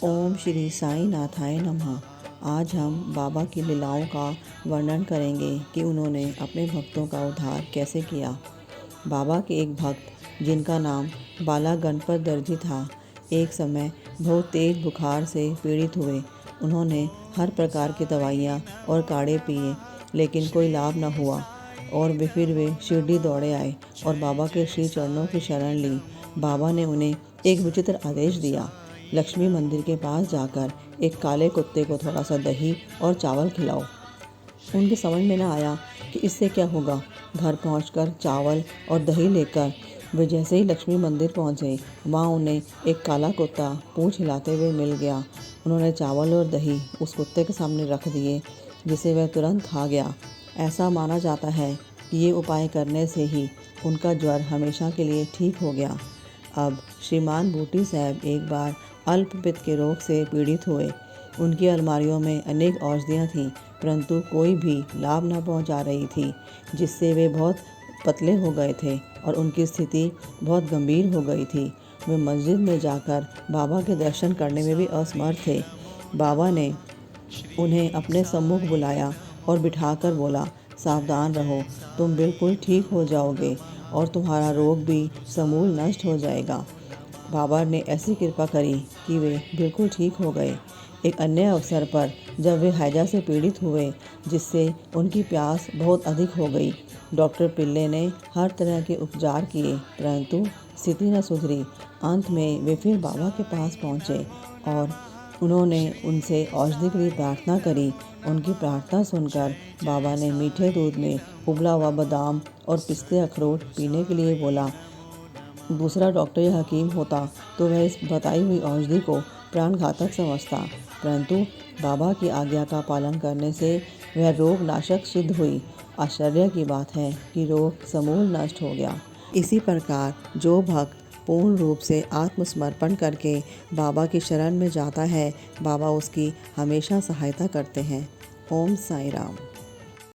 ओम श्री साई नाथाय नमः। आज हम बाबा की लीलाओं का वर्णन करेंगे कि उन्होंने अपने भक्तों का उद्धार कैसे किया। बाबा के एक भक्त जिनका नाम बाला गणपत दर्जी था, एक समय बहुत तेज बुखार से पीड़ित हुए। उन्होंने हर प्रकार की दवाइयाँ और काढ़े पिए, लेकिन कोई लाभ न हुआ और फिर वे शिरडी दौड़े आए और बाबा के श्री चरणों की शरण ली। बाबा ने उन्हें एक विचित्र आदेश दिया। लक्ष्मी मंदिर के पास जाकर एक काले कुत्ते को थोड़ा सा दही और चावल खिलाओ। उनके समझ में न आया कि इससे क्या होगा। घर पहुंचकर चावल और दही लेकर वे जैसे ही लक्ष्मी मंदिर पहुंचे, वहां उन्हें एक काला कुत्ता पूंछ हिलाते हुए मिल गया। उन्होंने चावल और दही उस कुत्ते के सामने रख दिए, जिसे वह तुरंत खा गया। ऐसा माना जाता है कि ये उपाय करने से ही उनका ज्वर हमेशा के लिए ठीक हो गया। अब श्रीमान बूटी साहब एक बार अल्पपित्त के रोग से पीड़ित हुए। उनकी अलमारियों में अनेक औषधियाँ थीं, परंतु कोई भी लाभ न पहुंचा रही थी, जिससे वे बहुत पतले हो गए थे और उनकी स्थिति बहुत गंभीर हो गई थी। वे मस्जिद में जाकर बाबा के दर्शन करने में भी असमर्थ थे। बाबा ने उन्हें अपने सम्मुख बुलाया और बिठाकर बोला, सावधान रहो, तुम बिल्कुल ठीक हो जाओगे और तुम्हारा रोग भी समूल नष्ट हो जाएगा। बाबा ने ऐसी कृपा करी कि वे बिल्कुल ठीक हो गए। एक अन्य अवसर पर जब वे हैजा से पीड़ित हुए, जिससे उनकी प्यास बहुत अधिक हो गई, डॉक्टर पिल्ले ने हर तरह के उपचार किए, परंतु स्थिति न सुधरी। अंत में वे फिर बाबा के पास पहुँचे और उन्होंने उनसे औषधि के लिए प्रार्थना करी। उनकी प्रार्थना सुनकर बाबा ने मीठे दूध में उबला हुआ बादाम और पिस्ते अखरोट पीने के लिए बोला। दूसरा डॉक्टर या हकीम होता तो वह इस बताई हुई औषधि को प्राणघातक समझता, परंतु बाबा की आज्ञा का पालन करने से वह रोग नाशक सिद्ध हुई। आश्चर्य की बात है कि रोग समूल नष्ट हो गया। इसी प्रकार जो भक्त पूर्ण रूप से आत्मसमर्पण करके बाबा की शरण में जाता है, बाबा उसकी हमेशा सहायता करते हैं। ओम साई राम।